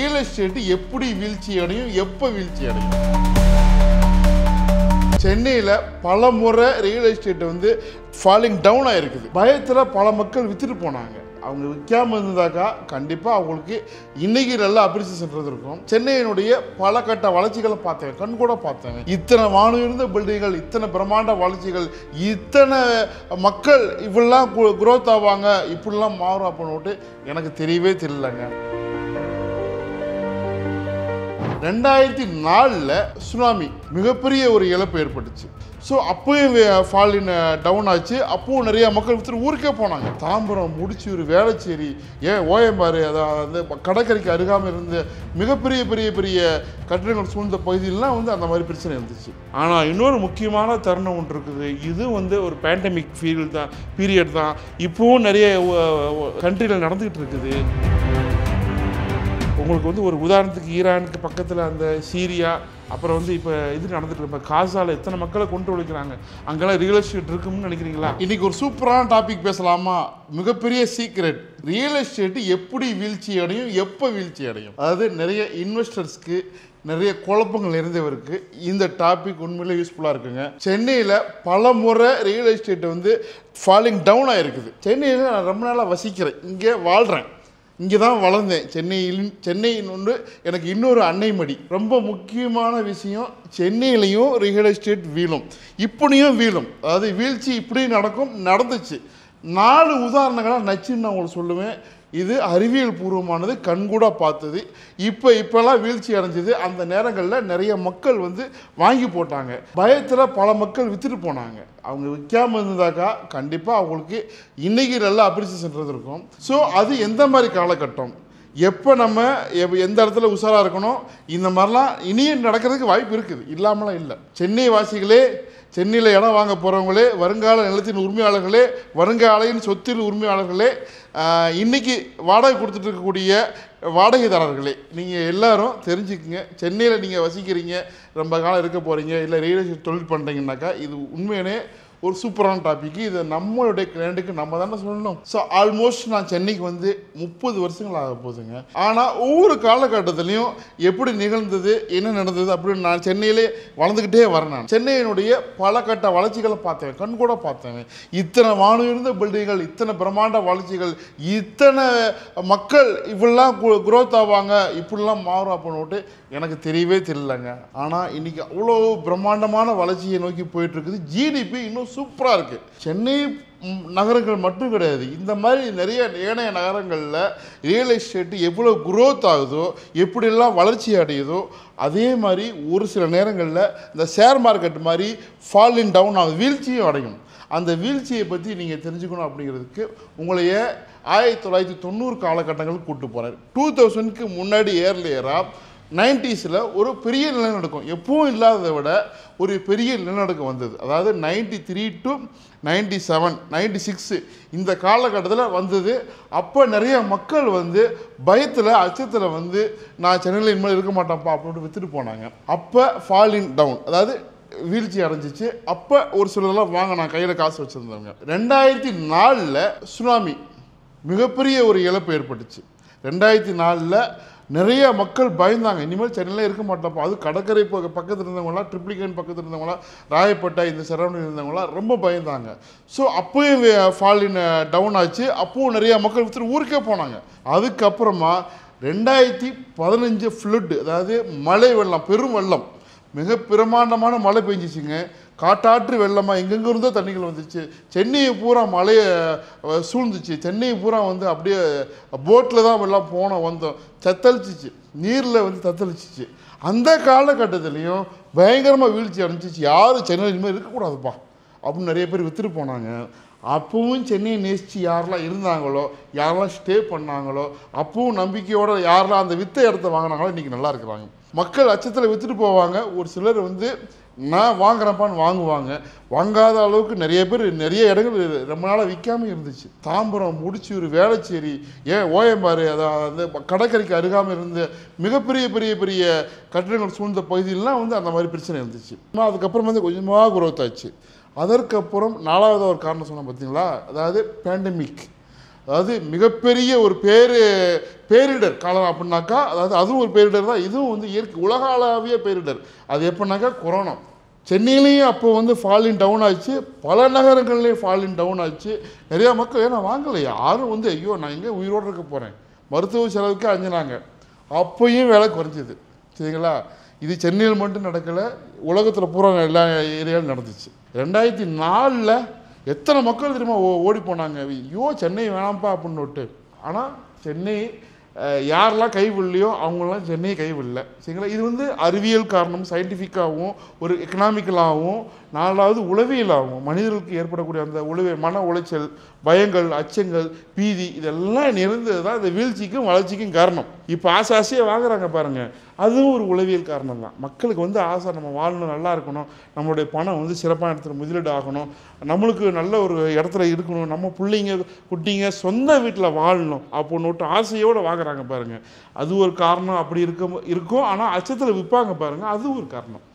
Real estate எப்படி வீழ்ச்சி அடையும், எப்போ வீழ்ச்சி அடையும்? சென்னையில் பல முறை ரியல் எஸ்டேட் வந்து ஃபாலிங் டவுன் ஆகிருக்குது. பயத்தில் பல மக்கள் விற்றுட்டு போனாங்க. அவங்க விற்காமல் இருந்தாக்கா கண்டிப்பாக அவங்களுக்கு இன்றைக்கி நல்ல அப்ரிசியேஷன் இருக்கும். சென்னையினுடைய பல கட்ட வளர்ச்சிகளை பார்த்தேன், கண்கூட பார்த்தேன். இத்தனை வானுயர்ந்த பில்டிங்கள், இத்தனை பிரம்மாண்ட வளர்ச்சிகள், இத்தனை மக்கள் இப்படிலாம் குரோத் ஆவாங்க, இப்படிலாம் மாறும் அப்படின்னுட்டு எனக்கு தெரியவே தெரியலங்க. 2004 சுனாமி மிகப்பெரிய ஒரு இழப்பு ஏற்பட்டுச்சு. ஸோ அப்போயும் ஃபாலின் டவுன் ஆச்சு. அப்போவும் நிறையா மக்கள் விற்று ஊருக்கே போனாங்க. தாம்பரம், முடிச்சூர், வேளச்சேரி, ஓயம்பாறு, அதாவது கடற்கரைக்கு அருகாமல் இருந்த மிகப்பெரிய பெரிய கட்டிடங்கள் சூழ்ந்த பகுதியிலாம் வந்து அந்த மாதிரி பிரச்சனை இருந்துச்சு. ஆனால் இன்னொரு முக்கியமான தருணம் ஒன்று இருக்குது. இது வந்து ஒரு பேண்டமிக் பீரியட் தான். இப்போவும் நிறைய கண்ட்ரியில் நடந்துக்கிட்டு இருக்குது. உங்களுக்கு வந்து ஒரு உதாரணத்துக்கு ஈரானுக்கு பக்கத்தில் அந்த சீரியா, அப்புறம் வந்து இப்போ இது நடந்துட்டு இப்போ காசாவில் எத்தனை மக்களை கொண்டு ஒழிக்கிறாங்க. அங்கெல்லாம் ரியல் எஸ்டேட் இருக்கும்னு நினைக்கிறீங்களா? இன்றைக்கி ஒரு சூப்பரான டாபிக் பேசலாமா? மிகப்பெரிய சீக்ரெட், ரியல் எஸ்டேட் எப்படி வீழ்ச்சி அடையும், எப்போ வீழ்ச்சி அடையும். அதாவது நிறைய இன்வெஸ்டர்ஸ்க்கு நிறைய குழப்பங்கள் இருந்தவருக்கு இந்த டாபிக் உண்மையிலே யூஸ்ஃபுல்லாக இருக்குங்க. சென்னையில் பல முறை ரியல் எஸ்டேட் வந்து ஃபாலிங் டவுன் ஆகிருக்குது. சென்னையில் நான் ரொம்ப நாளாக வசிக்கிறேன், இங்கே வாழ்கிறேன், இங்கே தான் வளர்ந்தேன். சென்னையின் ஒன்று எனக்கு இன்னொரு அன்னைமடி. ரொம்ப முக்கியமான விஷயம், சென்னையிலையும் ரியல் எஸ்டேட் வீழும், இப்படியும் வீழும். அதாவது வீழ்ச்சி இப்படி நடந்துச்சு. 4 உதாரணங்களாக நச்சுன்னு நான் உங்களுக்கு சொல்லுவேன். இது அறிவியல் பூர்வமானது, கண்கூட பார்த்தது. இப்போல்லாம் வீழ்ச்சி அடைஞ்சது. அந்த நேரங்களில் நிறைய மக்கள் வந்து வாங்கி போட்டாங்க. பயத்தில் பல மக்கள் விற்றுட்டு போனாங்க. அவங்க விற்காமல் இருந்தாக்கா கண்டிப்பாக அவங்களுக்கு இன்றைக்கி நல்ல அப்ரிசியேஷன் இருக்கும். ஸோ அது எந்த மாதிரி காலகட்டம், எப்போ நம்ம எந்த இடத்துல உஷாராக இருக்கணும், இந்த மாதிரிலாம் இனியும் நடக்கிறதுக்கு வாய்ப்பு இருக்குது, இல்லாமலாம் இல்லை. சென்னை வாசிகளே, சென்னையில் இடம் வாங்க போகிறவங்களே, வருங்கால நிலத்தின் உரிமையாளர்களே, வருங்காலையின் சொத்தில் உரிமையாளர்களே, இன்றைக்கி வாடகை கொடுத்துட்டு இருக்கக்கூடிய வாடகைதாரர்களே, நீங்கள் எல்லோரும் தெரிஞ்சுக்குங்க. சென்னையில் நீங்கள் வசிக்கிறீங்க, ரொம்ப காலம் இருக்க போகிறீங்க, இல்லை ரியல் எஸ்டேட் தொழில் பண்ணுறீங்கன்னாக்கா இது உண்மையிலே ஒரு சூப்பரான டாபிக். இதை நம்மளுடைய கிளைண்ட்டுக்கு நம்ம தானே சொல்லணும். ஸோ ஆல்மோஸ்ட் நான் சென்னைக்கு வந்து 30 வருஷங்கள் ஆக போகுதுங்க. ஆனால் ஒவ்வொரு காலகட்டத்திலையும் எப்படி நிகழ்ந்தது, என்ன நடந்தது அப்படின்னு நான் சென்னையிலே வளர்ந்துக்கிட்டே வரேன். நான் சென்னையினுடைய பல கட்ட வளர்ச்சிகளை பார்த்தேன், கண்கூட பார்த்தேன். இத்தனை வானுயர்ந்த பில்டிங்கள், இத்தனை பிரம்மாண்ட வளர்ச்சிகள், இத்தனை மக்கள் இப்படிலாம் குரோத் ஆவாங்க, இப்படிலாம் மாறும் அப்படின்னுட்டு எனக்கு தெரியவே தெரியலங்க. ஆனால் இன்றைக்கி அவ்வளோ பிரம்மாண்டமான வளர்ச்சியை நோக்கி போயிட்டுருக்குது. ஜிடிபி இன்னும் சூப்பராக இருக்குது. சென்னை நகரங்கள் மட்டும் கிடையாது, இந்த மாதிரி நிறைய ஏனைய நகரங்களில் ரியல் எஸ்டேட்டு எவ்வளோ குரோத் ஆகுதோ, எப்படியெல்லாம் வளர்ச்சி அடையுதோ, அதே மாதிரி ஒரு சில நேரங்களில் இந்த ஷேர் மார்க்கெட் மாதிரி ஃபாலின் டவுன் ஆகுது, வீழ்ச்சியும் அடையும். அந்த வீழ்ச்சியை பற்றி நீங்கள் தெரிஞ்சுக்கணும் அப்படிங்கிறதுக்கு உங்களைய 1990 காலகட்டங்களுக்கு கூப்பிட்டு போகிறார். 2000க்கு முன்னாடி ஏர்லியராக 90s ஒரு பெரிய நிலநடுக்கம், எப்பவும் இல்லாததை விட ஒரு பெரிய நிலநடுக்கம் வந்தது. அதாவது 93 to 97, 96 இந்த காலகட்டத்தில் வந்தது. அப்போ நிறைய மக்கள் வந்து பயத்தில், அச்சத்தில் வந்து நான் சென்னையில் இனிமேல் இருக்க மாட்டேன்ப்பா அப்படின்ட்டு விற்றுட்டு போனாங்க. அப்போ ஃபாலிங் டவுன், அதாவது வீழ்ச்சி அடைஞ்சிச்சு. அப்போ ஒரு சிலர்லாம் வாங்க, நான் கையில் காசு வச்சுருந்தவங்க. 2004 சுனாமி மிகப்பெரிய ஒரு இழப்பு ஏற்பட்டுச்சு. 2004 நிறைய மக்கள் பயந்தாங்க, இனிமேல் சென்னையில் இருக்க மாட்டோம்ப்பா. அது கடற்கரை பக்கத்தில் இருந்தவங்களாம், ட்ரிப்ளிகேன் பக்கத்தில் இருந்தவங்களாம், ராயப்பேட்டை இந்த சரௌண்டிங் இருந்தவங்களாம் ரொம்ப பயந்தாங்க. ஸோ அப்போயும் ஃபாலின் டவுன் ஆச்சு. அப்போவும் நிறையா மக்கள் விற்று ஊருக்கே போனாங்க. அதுக்கப்புறமா 2015 ஃப்ளட், அதாவது மழை வெள்ளம், பெரும் வெள்ளம், மிக பிரமாண்டமான மழை பெஞ்சிச்சுங்க. காட்டாற்று வெள்ளமாக எங்கெங்கே இருந்தோ தண்ணிகள் வந்துச்சு. சென்னையை பூரா மழையை சூழ்ந்துச்சு. சென்னையை பூரா வந்து அப்படியே போட்டில் தான் எல்லாம் வந்தோம், தத்தளிச்சிச்சு, நீரில் வந்து தத்தளிச்சிச்சு. அந்த காலகட்டத்துலேயும் பயங்கரமாக வீழ்ச்சி அடைஞ்சிச்சு. யாரும் சென்னையில் இனிமேல் இருக்கக்கூடாதுப்பா அப்படின்னு நிறைய பேர் விற்றுட்டு போனாங்க. அப்பவும் சென்னையை நேசித்து யாரெல்லாம் இருந்தாங்களோ, யாரெல்லாம் ஸ்டே பண்ணாங்களோ, அப்பவும் நம்பிக்கையோடு யாரெல்லாம் அந்த விற்ற இடத்த வாங்கினாங்களோ இன்றைக்கி நல்லா இருக்கிறாங்க. மக்கள் அச்சத்தில் விற்றுட்டு போவாங்க. ஒரு சிலர் வந்து நான் வாங்குறப்பான்னு வாங்குவாங்க. வாங்காத அளவுக்கு நிறைய பேர் நிறைய இடங்கள் ரொம்ப நாளாக விற்காமல் இருந்துச்சு. தாம்பரம், முடிச்சூர், வேளச்சேரி, ஓயம்பாறு, அதாவது கடற்கரைக்கு அருகாமல் இருந்த மிகப்பெரிய கட்டிடங்கள் சூழ்ந்த பகுதியிலாம் வந்து அந்த மாதிரி பிரச்சனை இருந்துச்சு. அதுக்கப்புறம் வந்து கொஞ்சமாக குரோத் ஆச்சு. அதற்கப்புறம் 4வது ஒரு காரணம் சொன்னேன் பார்த்தீங்களா, அதாவது பேண்டமிக். அதாவது மிகப்பெரிய ஒரு பேரிடர் காலம் அப்படின்னாக்கா, அதாவது அதுவும் ஒரு பேரிடர் தான், இதுவும் வந்து இயற்கை உலகளாவிய பேரிடர். அது எப்படின்னாக்கா கொரோனா. சென்னையிலையும் அப்போ வந்து ஃபாலின் டவுன் ஆச்சு, பல நகரங்கள்லேயும் ஃபாலின் டவுன் ஆச்சு. நிறையா மக்கள் ஏன்னா வாங்கலை, யாரும் வந்து ஐயோ நான் எங்கே உயிரோடு இருக்க போகிறேன், மருத்துவ செலவுக்கே அஞ்சினாங்க. அப்போயும் வேலை குறைஞ்சிது. சரிங்களா? இது சென்னையில் மட்டும் நடக்கலை, உலகத்தில் பூரா எல்லா ஏரியாவிலும் நடந்துச்சு. 2004 எத்தனை மக்கள் தெரியுமா ஓடி போனாங்க, ஐயோ சென்னை வேணாம்ப்பா அப்படின்னுட்டு. ஆனால் சென்னை யாரெல்லாம் கைவிடலையோ அவங்களாம் சென்னையை கைவிடல. சரிங்களா? இது வந்து அறிவியல் காரணம், சயின்டிஃபிக்காகவும் ஒரு எக்கனாமிக்கலாகவும், நாலாவது உளவியலாகவும், மனிதர்களுக்கு ஏற்படக்கூடிய அந்த மன உளைச்சல், பயங்கள், அச்சங்கள், பீதி இதெல்லாம் நிறைந்தது தான் இந்த வீழ்ச்சிக்கும் வளர்ச்சிக்கும் காரணம். இப்போ ஆசையாக வாங்குறாங்க பாருங்கள், அதுவும் ஒரு உளவியல் காரணம் தான். மக்களுக்கு வந்து ஆசை, நம்ம வாழணும், நல்லா இருக்கணும், நம்மளுடைய பணம் வந்து சிறப்பான இடத்துல முதலீடு ஆகணும், நம்மளுக்கு நல்ல ஒரு இடத்துல இருக்கணும், நம்ம பிள்ளைங்க குட்டிங்க சொந்த வீட்டில் வாழணும் அப்படின்னுட்டு ஆசையோடு வாங்குறாங்க பாருங்கள். அது ஒரு காரணம். அப்படி இருக்கும். ஆனால் அச்சத்தில் விற்பாங்க பாருங்கள், அதுவும் ஒரு காரணம்.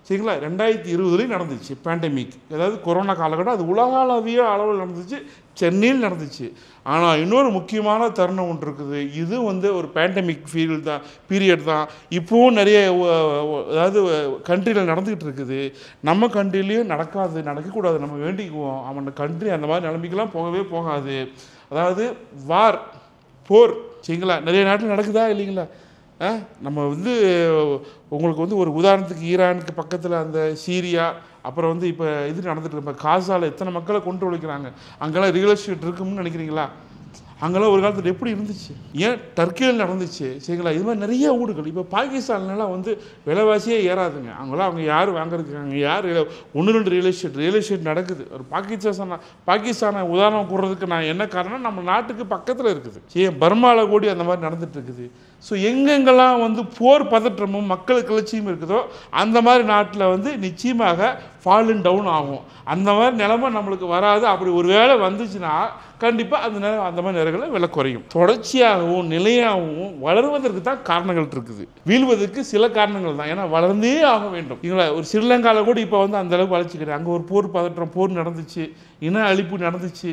சரிங்களா? 2020 நடந்துச்சு பேண்டமிக், அதாவது கொரோனா காலகட்டம். அது உலகளவிய அளவில் நடந்துச்சு, சென்னையில் நடந்துச்சு. ஆனால் இன்னொரு முக்கியமான தருணம் ஒன்று இருக்குது. இது வந்து ஒரு பேண்டமிக் பீரியட் தான். இப்போவும் நிறைய அதாவது கண்ட்ரியில் நடந்துக்கிட்டு இருக்குது. நம்ம கண்ட்ரிலையும் நடக்கக்கூடாது, நம்ம வேண்டிக்குவோம். அவன் கண்ட்ரி அந்த மாதிரி நிலைமைக்கெல்லாம் போகவே போகாது. அதாவது போர் சரிங்களா, நிறைய நாட்டில் நடக்குதா இல்லைங்களா? நம்ம வந்து உங்களுக்கு வந்து ஒரு உதாரணத்துக்கு ஈரானுக்கு பக்கத்தில் அந்த சீரியா, அப்புறம் வந்து இப்போ இது நடந்துட்டு இப்போ காசாவில் எத்தனை மக்களை கொண்டு ஒழிக்கிறாங்க. அங்கெல்லாம் ரியல் எஸ்டேட் இருக்கும்னு நினைக்கிறீங்களா? அங்கெல்லாம் ஒரு காலத்தில் எப்படி இருந்துச்சு? ஏன் டர்க்கியில் நடந்துச்சு. சரிங்களா? இது மாதிரி நிறைய ஊடுகள். இப்போ பாகிஸ்தான்லாம் வந்து விலைவாசியே ஏறாதுங்க. அவங்க யார் வாங்குறதுக்காங்க, யார் 1-2 ரியல் எஸ்டேட் நடக்குது. ஒரு பாகிஸ்தானை உதாரணம் கூடுறதுக்கு நான் என்ன காரணம், நம்ம நாட்டுக்கு பக்கத்தில் இருக்குது. ஏன் பர்மாவில் கூடி அந்த மாதிரி நடந்துட்டு இருக்குது. ஸோ எங்கெங்கெல்லாம் வந்து போர் பதற்றமும் மக்கள் கிளர்ச்சியும் இருக்குதோ அந்த மாதிரி நாட்டில் வந்து நிச்சயமாக ஃபாலின் டவுன் ஆகும். அந்த மாதிரி நிலைமை நம்மளுக்கு வராது. அப்படி ஒரு வேளை வந்துச்சுன்னா கண்டிப்பாக அந்த மாதிரி நேரங்களில் விலை குறையும். தொடர்ச்சியாகவும் நிலையாகவும் வளருவதற்கு தான் காரணங்கள் இருக்குது, வீழ்வதற்கு சில காரணங்கள் தான். ஏன்னா வளர்ந்தே ஆக வேண்டும். இவங்கள ஒரு ஸ்ரீலங்காவில் கூட இப்போ வந்து அந்தளவுக்கு வளர்ச்சி கிடையாது. அங்கே ஒரு போர் நடந்துச்சு, இன அழிப்பு நடந்துச்சு,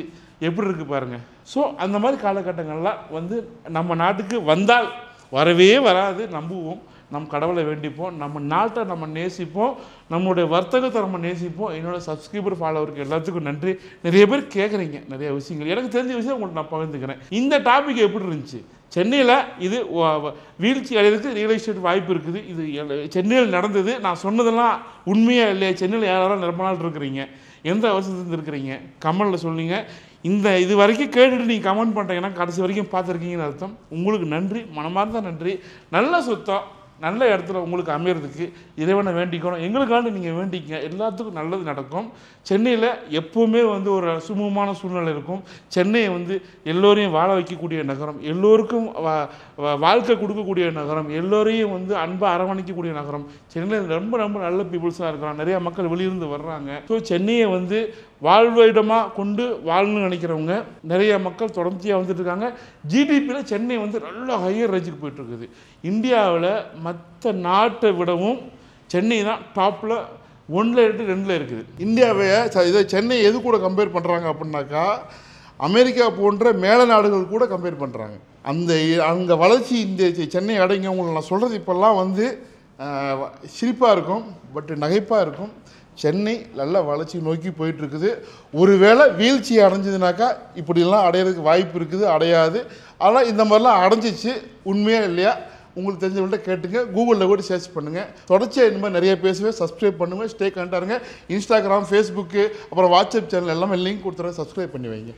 எப்படி இருக்குது பாருங்கள். ஸோ அந்த மாதிரி காலகட்டங்கள்லாம் வந்து நம்ம நாட்டுக்கு வந்தால் வரவே வராது. நம்புவோம், நம் கடவுளை வேண்டிப்போம், நம்ம நாட்டை நம்ம நேசிப்போம், நம்மளுடைய வர்த்தகத்தை நம்ம நேசிப்போம். என்னோடய சப்ஸ்கிரைபர் ஃபாலோவருக்கு எல்லாத்துக்கும் நன்றி. நிறைய பேர் கேட்குறீங்க நிறைய விஷயங்கள், எனக்கு தெரிஞ்ச விஷயம் உங்களுக்கு நான் பகிர்ந்துக்கிறேன். இந்த டாபிக் எப்படி இருந்துச்சு? சென்னையில் இது வீழ்ச்சி அடைகிறதுக்கு ரியல் எஸ்டேட் வாய்ப்பு இருக்குது. இது சென்னையில் நடந்தது. நான் சொன்னதெல்லாம் உண்மையாக இல்லையா? சென்னையில் யாராலும் ரொம்ப நாள் இருக்கிறீங்க, எந்த அவசரத்துலேருந்து இருக்கிறீங்க, கமெண்டில் சொன்னீங்க. இது வரைக்கும் கேட்டுட்டு நீங்கள் கமெண்ட் பண்ணுறீங்கன்னா கடைசி வரைக்கும் பார்த்துருக்கீங்கன்னு அர்த்தம். உங்களுக்கு நன்றி, மனமார்ந்த நன்றி. நல்ல சுத்தம் நல்ல இடத்துல உங்களுக்கு அமைகிறதுக்கு இறைவனை வேண்டிக்கணும். எங்களுக்காண்டி நீங்கள் வேண்டிக்க, எல்லாத்துக்கும் நல்லது நடக்கும். சென்னையில் எப்போவுமே வந்து ஒரு சுமூகமான சூழ்நிலை இருக்கும். சென்னையை வந்து எல்லோரையும் வாழ வைக்கக்கூடிய நகரம், எல்லோருக்கும் வாழ்க்கை கொடுக்கக்கூடிய நகரம், எல்லோரையும் வந்து அன்பாக அரவணைக்கக்கூடிய நகரம். சென்னையில் ரொம்ப ரொம்ப நல்ல பீப்புள்ஸாக இருக்கிறாங்க, நிறையா மக்கள் வெளியிருந்து வர்றாங்க. ஸோ சென்னையை வந்து வாழ்விடமாக கொண்டு வாழணும்னு நினைக்கிறவங்க நிறைய மக்கள் தொடர்ச்சியாக வந்துட்டு இருக்காங்க. ஜிடிபியில் சென்னை வந்து நல்ல ஹையர் ரேஞ்சுக்கு போயிட்டுருக்குது. இந்தியாவில் மற்ற நாட்டை விடவும் சென்னை தான் டாப்பில் 1ல் 2ல் இருக்குது. இந்தியாவை இதை சென்னை எது கூட கம்பேர் பண்ணுறாங்க அப்படின்னாக்கா, அமெரிக்கா போன்ற மேல நாடுகள் கூட கம்பேர் பண்ணுறாங்க. அங்கே வளர்ச்சி இந்த சென்னை அடைங்க. உங்களுக்கு நான் சொல்கிறது இப்போல்லாம் வந்து சிரிப்பாக இருக்கும், பட் நகைப்பாக இருக்கும். சென்னை நல்ல வளர்ச்சி நோக்கி போயிட்டுருக்குது. ஒருவேளை வீழ்ச்சி அடைஞ்சதுனாக்கா இப்படிலாம் அடையிறதுக்கு வாய்ப்பு இருக்குது, அடையாது. ஆனால் இந்த மாதிரிலாம் அடைஞ்சிச்சு, உண்மையாக இல்லையா உங்களுக்கு தெரிஞ்சவங்கள்ட்ட கேட்டுங்க, கூகுளில் கூட சர்ச் பண்ணுங்கள். தொடர்ச்சியாக இந்த மாதிரி நிறைய பேசுவேன். சப்ஸ்கிரைப் பண்ணுங்கள், ஸ்டே கண்டாருங்க. இன்ஸ்டாகிராம், ஃபேஸ்புக்கு, அப்புறம் வாட்ஸ்அப் சேனல் எல்லாமே லிங்க் கொடுத்துறேன், சப்ஸ்கிரைப் பண்ணி வைங்க.